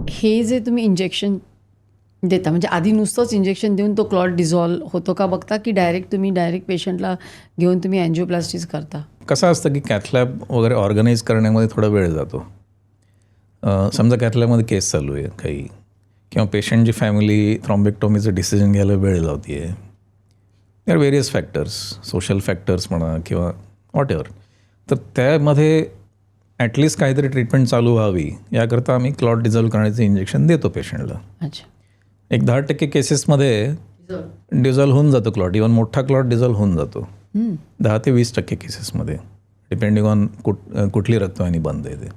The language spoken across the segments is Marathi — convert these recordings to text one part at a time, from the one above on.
हे जे तुम्ही इंजेक्शन देता म्हणजे आधी नुसतंच इंजेक्शन देऊन तो क्लॉट डिझॉल्व होतो का बघता की डायरेक्ट पेशंटला घेऊन तुम्ही अँजिओप्लास्टीज करता? कसं असतं की कॅथलॅब वगैरे ऑर्गनाईज करण्यामध्ये थोडा वेळ जातो. समजा कॅथलॅबमध्ये केस चालू आहे काही किंवा पेशंटची फॅमिली थ्रॉम्बेक्टॉमीचं डिसिजन घ्यायला वेळ लावते आहे. देर व्हेरियस फॅक्टर्स, सोशल फॅक्टर्स म्हणा किंवा वॉट एव्हर. तर त्यामध्ये ॲटलिस्ट काहीतरी ट्रीटमेंट चालू व्हावी याकरता आम्ही क्लॉट डिझॉल्व करण्याचं इंजेक्शन देतो पेशंटला. अच्छा. एक 10% केसेसमध्ये डिझॉल्व होऊन जातो क्लॉट. इव्हन मोठा क्लॉट डिझॉल्व होऊन जातो 10 ते 20% केसेसमध्ये, डिपेंडिंग ऑन कुठली रक्तवाहिनी बंद आहे ते.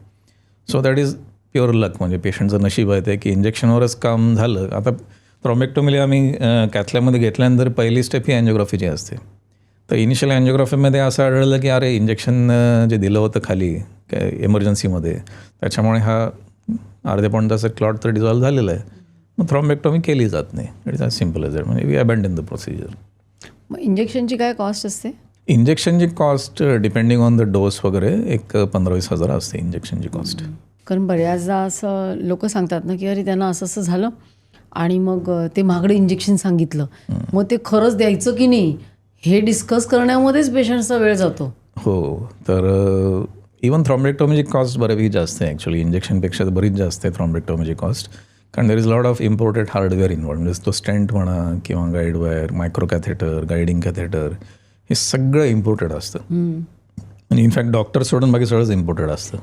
सो दॅट इज प्युअर लक. म्हणजे पेशंटचं नशीब आहे ते की इंजेक्शनवरच काम झालं. आता थ्रॉम्बेक्टोमीला आम्ही कॅथलॅबमध्ये घेतल्यानंतर पहिली स्टेप ही अँजिओग्राफीची असते. तर इनिशियल अँजिओग्राफीमध्ये असं आढळलं की अरे इंजेक्शन जे दिलं होतं खाली एमर्जन्सीमध्ये त्याच्यामुळे हा अर्ध्या पाऊण तासात क्लॉट तर डिझॉल्व झालेला आहे. मग थ्रॉम्बेक्टोमी केली जात नाही. It is as simple as that. म्हणजे वी अबॅन्डन द प्रोसिजर. मग इंजेक्शनची काय कॉस्ट असते? इंजेक्शनची cost depending on the dose वगैरे एक 15-20 हजार असते इंजेक्शनची कॉस्ट. कारण बऱ्याचदा असं लोक सांगतात ना की अरे त्यांना असं असं झालं आणि मग ते महागडं इंजेक्शन सांगितलं, मग ते खरंच द्यायचं की नाही हे डिस्कस करण्यामध्येच पेशंटचा वेळ जातो. हो. तर इवन थ्रॉम्बेक्टॉमीची कॉस्ट बऱ्यापैकी जास्त आहे ॲक्च्युली. इंजेक्शनपेक्षा बरीच जास्त आहे थ्रॉम्बेक्टॉमीची कॉस्ट. कारण there is lot of imported hardware involved. म्हणजे तो स्टेंट म्हणा किंवा guide wire, micro catheter, guiding catheter हे सगळं इम्पोर्टेड असतं. आणि इनफॅक्ट डॉक्टर सोडून बाकी सगळंच इम्पोर्टेड असतं.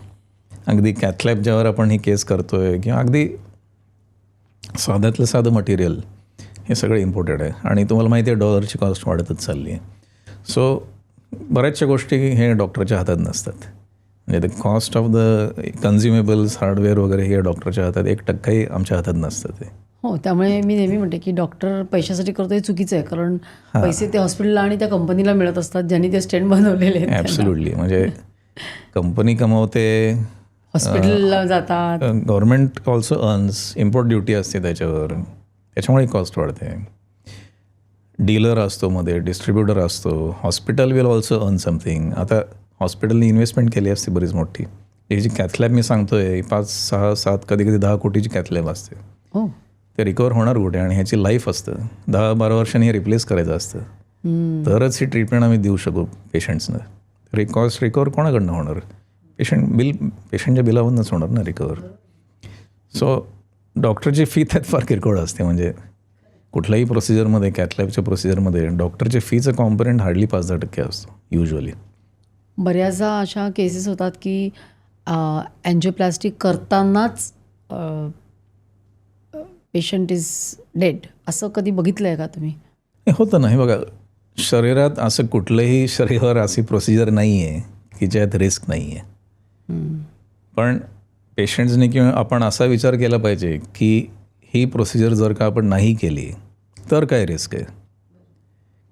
अगदी कॅथलॅब ज्यावर आपण ही केस करतो आहे किंवा अगदी साध्यातलं साधं मटेरियल हे सगळं इम्पोर्टेड आहे. आणि तुम्हाला माहिती आहे डॉलरची कॉस्ट वाढतच चालली आहे. सो बऱ्याचशा गोष्टी हे डॉक्टरच्या हातात नसतात. म्हणजे the cost of the consumables hardware वगैरे हे डॉक्टरच्या हातात 1%ही आमच्या हातात नसतं ते. हो, त्यामुळे मी नेहमी म्हणते की डॉक्टर पैशासाठी करतो हे चुकीचं आहे. कारण पैसे ते हॉस्पिटलला आणि त्या कंपनीला मिळत असतात ज्यांनी ते स्टेंट बनवलेले आहेत. ॲब्सोल्युटली. म्हणजे कंपनी कमवते, हॉस्पिटलला जातात, government also earns, import duty असते त्याच्यावर, त्याच्यामुळे कॉस्ट वाढते. डीलर असतो मध्ये, डिस्ट्रीब्युटर असतो, hospital will also earn something. आता हॉस्पिटलने इन्व्हेस्टमेंट केली असते बरीच मोठी. ही जी कॅथलॅब मी सांगतोय 5, 6, 7 कधी 10 कोटीची कॅथलॅब असते. हो, ते रिकवर होणार कुठे? आणि ह्याची लाईफ असतं 10-12 वर्षांनी हे रिप्लेस करायचं असतं. तरच ही ट्रीटमेंट आम्ही देऊ शकू पेशंट्सना. तर ही कॉस्ट रिकवर कोणाकडनं होणार? पेशंटच्या बिलावरूनच होणार ना रिकवर. सो डॉक्टरची फी त्यात फार किरकोळ असते. म्हणजे कुठल्याही प्रोसिजरमध्ये, कॅथलॅबच्या प्रोसिजरमध्ये डॉक्टरच्या फीचं कॉम्पोनंट हार्डली 5-10% असतो युजली. बऱ्याचदा अशा केसेस होतात की अँजिओप्लास्टी करतानाच पेशंट इज डेड. असं कधी बघितलं आहे का तुम्ही? हे होतं ना. हे बघा, शरीरात असं कुठलंही शरीरावर अशी प्रोसिजर नाही आहे की ज्यात रिस्क नाही आहे. पण पेशंट्सने किंवा आपण असा विचार केला पाहिजे की ही प्रोसिजर जर का आपण नाही केली तर काय रिस्क आहे,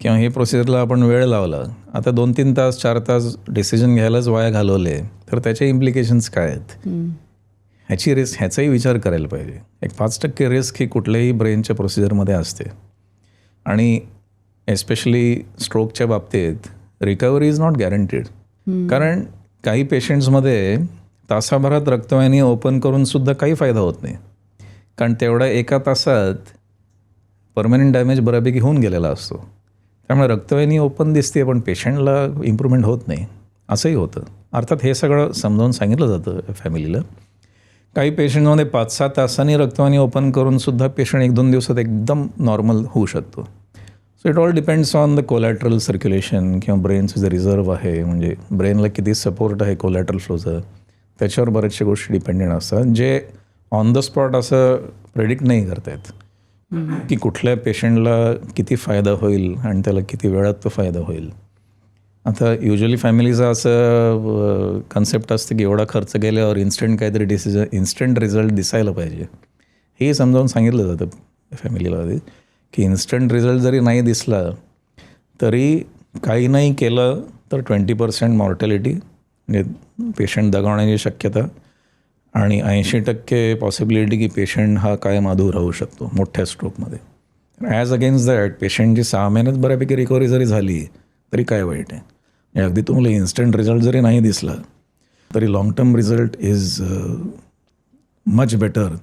किंवा हे प्रोसिजरला आपण वेळ लावला, आता 2-3 तास 4 तास डिसिजन घ्यायलाच वाया घालवले तर त्याचे इम्प्लिकेशन्स काय आहेत, ह्याची रिस्क, ह्याचाही विचार करायला पाहिजे. एक 5% रिस्क ही कुठल्याही ब्रेनच्या प्रोसिजरमध्ये असते. आणि एस्पेशली स्ट्रोकच्या बाबतीत रिकव्हरी इज नॉट गॅरंटीड. कारण काही पेशंट्समध्ये तासाभरात रक्तवाहिनी ओपन करूनसुद्धा काही फायदा होत नाही. कारण तेवढा 1 तासात परमनंट डॅमेज बऱ्यापैकी होऊन गेलेला असतो. त्यामुळे रक्तवाहिनी ओपन दिसते पण पेशंटला इम्प्रूव्हमेंट होत नाही, असंही होतं. अर्थात हे सगळं समजावून सांगितलं जातं फॅमिलीला. काही पेशंटमध्ये 5-6 तासांनी रक्तवाहिनी ओपन करूनसुद्धा पेशंट 1-2 दिवसात एकदम नॉर्मल होऊ शकतो. So it all depends on the collateral circulation किंवा ब्रेनचं जे रिझर्व आहे, म्हणजे ब्रेनला किती सपोर्ट आहे कोलॅटरल फ्लोचं, त्याच्यावर बऱ्याचशा गोष्टी डिपेंडेंट असतात जे ऑन द स्पॉट असं प्रेडिक्ट नाही करता येत की कुठल्या पेशंटला किती फायदा होईल आणि त्याला किती वेळात तो फायदा होईल. आता युजली फॅमिलीचा असं कन्सेप्ट असतं की एवढा खर्च केल्यावर इन्स्टंट काहीतरी इन्स्टंट रिझल्ट दिसायला पाहिजे. हे समजावून सांगितलं जातं फॅमिलीला आधी की इन्स्टंट रिझल्ट जरी नाही दिसला तरी काही नाही केलं तर 20% मॉर्टॅलिटी, म्हणजे पेशंट दगावण्याची शक्यता, आणि 80% पॉसिबिलिटी की पेशंट हा कायम अधूर राहू शकतो मोठ्या स्ट्रोकमध्ये. ॲज अगेन्स्ट दॅट पेशंटची 6 महिन्यात बऱ्यापैकी रिकव्हरी जरी झाली तरी काय वाईट आहे. म्हणजे अगदी तुम्हाला इन्स्टंट रिझल्ट जरी नाही दिसला तरी long term result is much better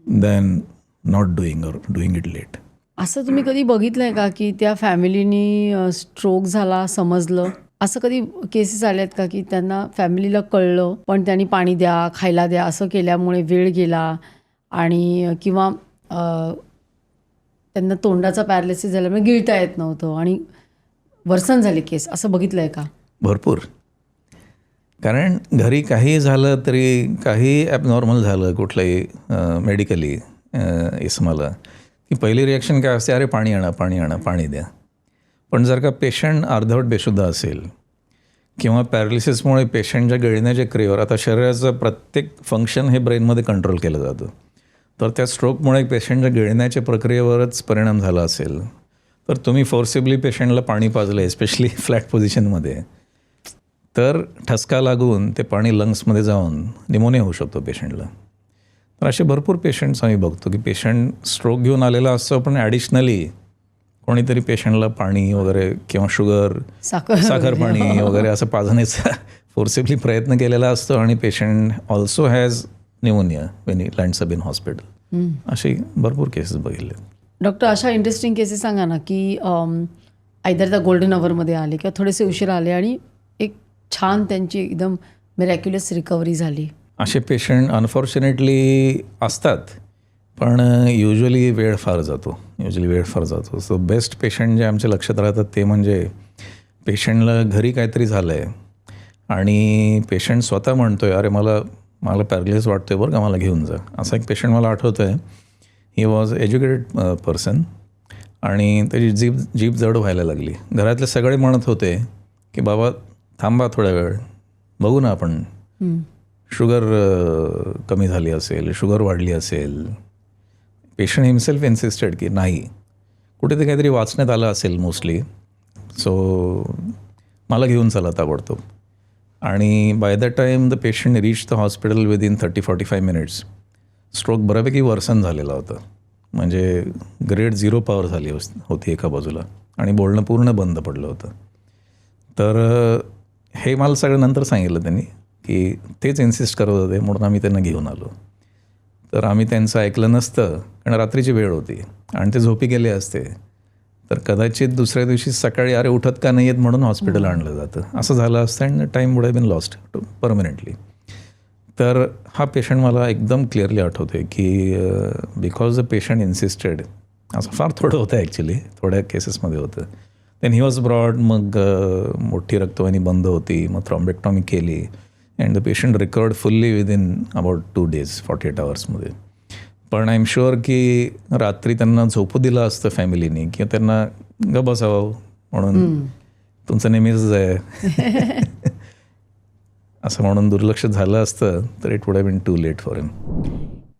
than not doing और डुईंग इट लेट. असं तुम्ही कधी बघितलं आहे का की त्या फॅमिलीनी स्ट्रोक झाला समजलं, असं कधी केसेस आल्या आहेत का की त्यांना फॅमिलीला कळलं पण त्यांनी पाणी द्या खायला द्या असं केल्यामुळे वेळ गेला आणि किंवा त्यांना तोंडाचा पॅरालिसिस झाल्यामुळे गिळता येत नव्हतं आणि वर्सन झाले केस, असं बघितलं आहे का? भरपूर. कारण घरी काही झालं तरी, काही ॲबनॉर्मल झालं कुठलंही मेडिकली इसमाला, की पहिली रिॲक्शन काय असते, अरे पाणी आणा पाणी आणा पाणी द्या. पण जर का पेशंट अर्धवट बेशुद्ध असेल किंवा पॅरालिसिसमुळे पेशंटच्या गिळण्याच्या क्रियेवर, आता शरीराचं प्रत्येक फंक्शन हे ब्रेनमध्ये कंट्रोल केलं जातं, तर त्या स्ट्रोकमुळे पेशंटच्या गिळण्याच्या प्रक्रियेवरच परिणाम झाला असेल तर तुम्ही फोर्सिबली पेशंटला पाणी पाजलं, एस्पेशली फ्लॅट पोझिशनमध्ये, तर ठसका लागून ते पाणी लंग्समध्ये जाऊन निमोनिया होऊ शकतो पेशंटला. तर असे भरपूर पेशंट्स आम्ही बघतो की पेशंट स्ट्रोक घेऊन आलेला असतो पण ॲडिशनली कोणीतरी पेशंटला पाणी वगैरे किंवा शुगर, साखर पाणी वगैरे असं पाजण्याचा फोर्सिबली प्रयत्न केलेला असतो आणि patient also has pneumonia when he lands up in hospital. असे भरपूर केसेस बघितले. डॉक्टर, अशा इंटरेस्टिंग केसेस सांगा ना की आयदर त्या गोल्डन अवरमध्ये आले किंवा थोडेसे उशीर आले आणि एक छान त्यांची एकदम मिरॅक्युलस रिकव्हरी झाली. असे पेशंट अनफॉर्च्युनेटली असतात, पण युजली वेळ फार जातो. सो बेस्ट पेशंट जे आमच्या लक्षात राहतात ते म्हणजे पेशंटला घरी काहीतरी झालं आहे आणि पेशंट स्वतः म्हणतो आहे, अरे मला पॅरालिसिस वाटतो आहे बरं का, मला घेऊन जा. असा एक पेशंट मला आठवतो आहे. ही वॉज एज्युकेटेड पर्सन आणि त्याची जीभ जड व्हायला लागली. घरातले सगळे म्हणत होते की बाबा थांबा थोडा वेळ, बघू ना आपण, शुगर कमी झाली असेल, शुगर वाढली असेल. पेशंट हिमसेल्फ इन्सिस्टेड की नाही, कुठे ते काहीतरी वाचण्यात आलं असेल मोस्टली, सो मला घेऊन चला ताबडतोब. आणि by the time the patient reach the hospital within 30-45 minutes stroke बऱ्यापैकी वर्सन झालेला होता. म्हणजे ग्रेड 0 पॉवर झाली होती एका बाजूला आणि बोलणं पूर्ण बंद पडलं होतं. तर हे मला सगळं नंतर सांगितलं त्यांनी की तेच इन्सिस्ट करत होते म्हणून आम्ही त्यांना घेऊन आलो. तर आम्ही त्यांचं ऐकलं नसतं, कारण रात्रीची वेळ होती आणि ते झोपी गेले असते, तर कदाचित दुसऱ्या दिवशी सकाळी अरे उठत का नाही आहेत म्हणून हॉस्पिटल आणलं जातं, असं झालं असतं आणि time would have been lost permanently. तर हा पेशंट मला एकदम क्लिअरली आठवतो आहे की बिकॉज द पेशंट इन्सिस्टेड, असं फार थोडं होतं ॲक्च्युली, थोड्या केसेसमध्ये होतं. देन ही वॉज ब्रॉड, मग मोठी रक्तवाहिनी बंद होती, मग थ्रॉम्बेक्टॉमी केली and the patient recovered fully within about 2 days 48 hours. पण आय एम शुअर की रात्री त्यांना झोपू दिलं असतं फॅमिलीने किंवा त्यांना ग बसावं म्हणून तुमचं नेहमीच आहे असं म्हणून दुर्लक्ष झालं असतं तर it would have been too late for him.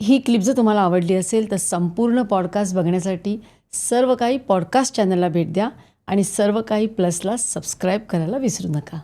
ही क्लिप जर तुम्हाला आवडली असेल तर संपूर्ण पॉडकास्ट बघण्यासाठी सर्व काही पॉडकास्ट चॅनलला भेट द्या आणि सर्व काही प्लसला सबस्क्राईब करायला विसरू नका.